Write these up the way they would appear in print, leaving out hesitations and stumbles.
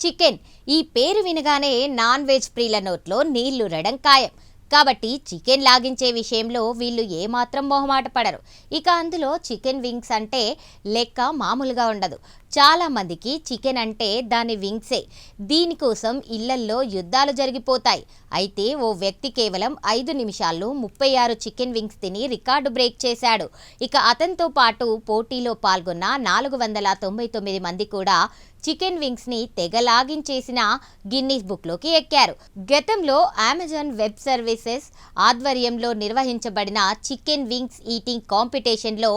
Chicken ఈ పేరు వినగానే నాన్ వెజ్ ప్రియుల నోట్లో నీళ్లూరడం ఖాయం. కాబట్టి చికెన్ లాగించే విషయంలో వీళ్ళు ఏమాత్రం మొహమాట పడరు. ఇక అందులో చికెన్ వింగ్స్ అంటే లెక్క మామూలుగా ఉండదు. చాలా మందికి చికెన్ అంటే దాని వింగ్సే. దీనికోసం ఇళ్లల్లో యుద్ధాలు జరిగిపోతాయి. అయితే ఓ వ్యక్తి కేవలం 5 నిమిషాల్లో 36 చికెన్ వింగ్స్ తిని రికార్డు బ్రేక్ చేశాడు. ఇక అతనితో పాటు పోటీలో పాల్గొన్న 499 మంది కూడా చికెన్ వింగ్స్ ని తెగలాగించేసిన గిన్నీస్ బుక్లోకి ఎక్కారు. గతంలో అమెజాన్ వెబ్ సర్వీసెస్ ఆధ్వర్యంలో నిర్వహించబడిన చికెన్ వింగ్స్ ఈటింగ్ కాంపిటీషన్లో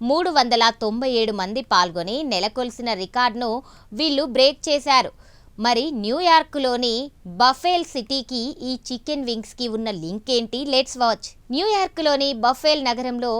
397 మంది పాల్గొని నెలకొల్సిన రికార్డును వీళ్ళు బ్రేక్ చేశారు. మరి న్యూయార్క్లోని బఫేల్ సిటీకి ఈ చికెన్ వింగ్స్కి ఉన్న లింక్ ఏంటి? Let's watch. న్యూయార్క్లోని బఫేల్ నగరంలో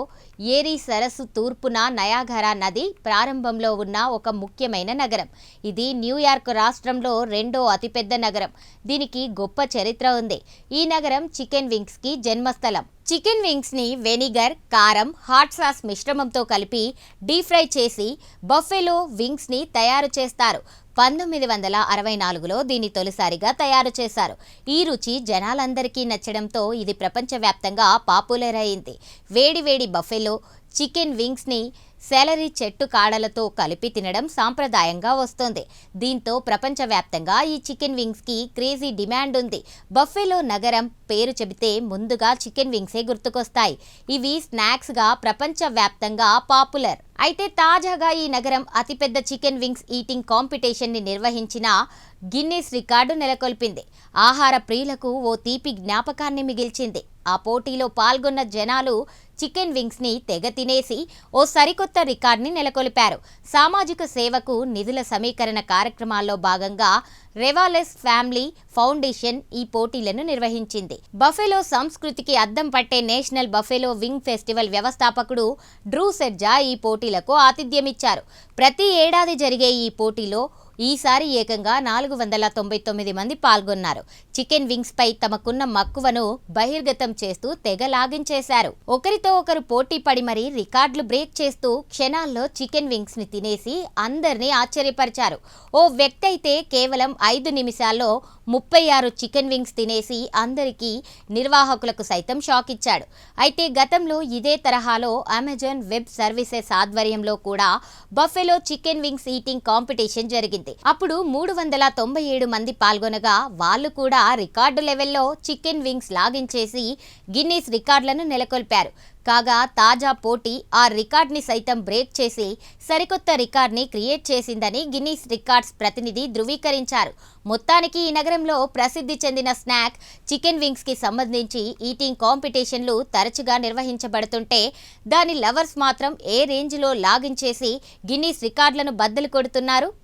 ఏరీ సరస్సు తూర్పున నయాగరా నది ప్రారంభంలో ఉన్న ఒక ముఖ్యమైన నగరం. ఇది న్యూయార్క్ రాష్ట్రంలో రెండో అతిపెద్ద నగరం. దీనికి గొప్ప చరిత్ర ఉంది. ఈ నగరం చికెన్ వింగ్స్కి జన్మస్థలం. చికెన్ వింగ్స్ని వెనిగర్, కారం, హాట్ సాస్ మిశ్రమంతో కలిపి డీప్ ఫ్రై చేసి బఫెలో వింగ్స్ని తయారు చేస్తారు. 1964లో దీన్ని తొలిసారిగా తయారు చేశారు. ఈ రుచి జనాలందరికీ నచ్చడంతో ఇది ప్రపంచవ్యాప్తంగా పాపులర్ అయింది. వేడి బఫెలో చికెన్ వింగ్స్ని సెలరీ చెట్టు కాడలతో కలిపి తినడం సాంప్రదాయంగా వస్తోంది. దీంతో ప్రపంచవ్యాప్తంగా ఈ చికెన్ వింగ్స్కి క్రేజీ డిమాండ్ ఉంది. బఫెలో నగరం పేరు చెబితే ముందుగా చికెన్ వింగ్సే గుర్తుకొస్తాయి. ఇవి స్నాక్స్గా ప్రపంచవ్యాప్తంగా పాపులర్. అయితే తాజాగా ఈ నగరం అతిపెద్ద చికెన్ వింగ్స్ ఈటింగ్ కాంపిటీషన్ని నిర్వహించిన గిన్నీస్ రికార్డు నెలకొల్పింది. ఆహార ప్రియులకు ఓ తీపి జ్ఞాపకాన్ని మిగిల్చింది. ఆ పోటీలో పాల్గొన్న జనాలు చికెన్ వింగ్స్ని తెగ తినేసి ఓ సరికొత్త రికార్డుని నెలకొల్పారు. సామాజిక సేవకు నిధుల సమీకరణ కార్యక్రమాల్లో భాగంగా రెవాలెస్ ఫ్యామిలీ ఫౌండేషన్ ఈ పోటీలను నిర్వహించింది. బఫెలో సంస్కృతికి అద్దం పట్టే నేషనల్ బఫెలో వింగ్ ఫెస్టివల్ వ్యవస్థాపకుడు డ్రూ సెర్జా ఈ పోటీలకు ఆతిథ్యమిచ్చారు. ప్రతి ఏడాది జరిగే ఈ పోటీలో ఈసారి ఏకంగా 499 మంది పాల్గొన్నారు. చికెన్ వింగ్స్ పై తమకున్న మక్కువను బహిర్గతం చేస్తూ తెగ లాగించేశారు. ఒకరితో ఒకరు పోటీ పడి మరీ రికార్డులు బ్రేక్ చేస్తూ క్షణాల్లో చికెన్ వింగ్స్ ని తినేసి అందరినీ ఆశ్చర్యపరిచారు. ఓ వ్యక్తి అయితే కేవలం 5 నిమిషాల్లో 36 చికెన్ వింగ్స్ తినేసి అందరికీ నిర్వాహకులకు సైతం షాక్ ఇచ్చాడు. అయితే గతంలో ఇదే తరహాలో అమెజాన్ వెబ్ సర్వీసెస్ ఆధ్వర్యంలో కూడా buffalo chicken wings eating competition జరిగింది. అప్పుడు 397 మంది పాల్గొనగా వాళ్ళు కూడా రికార్డు లెవెల్లో చికెన్ వింగ్స్ లాగించేసి గిన్నీస్ రికార్డులను నెలకొల్పారు. కాగా తాజా పోటీ ఆ రికార్డ్ని సైతం బ్రేక్ చేసి సరికొత్త రికార్డ్ని క్రియేట్ చేసిందని గిన్నీస్ రికార్డ్స్ ప్రతినిధి ధృవీకరించారు. మొత్తానికి ఈ నగరంలో ప్రసిద్ధి చెందిన స్నాక్ చికెన్ వింగ్స్కి సంబంధించి ఈటింగ్ కాంపిటీషన్లు తరచుగా నిర్వహించబడుతుంటే దాని లవర్స్ మాత్రం ఏ రేంజ్లో లాగించేసి గిన్నీస్ రికార్డులను బద్దలు కొడుతున్నారు.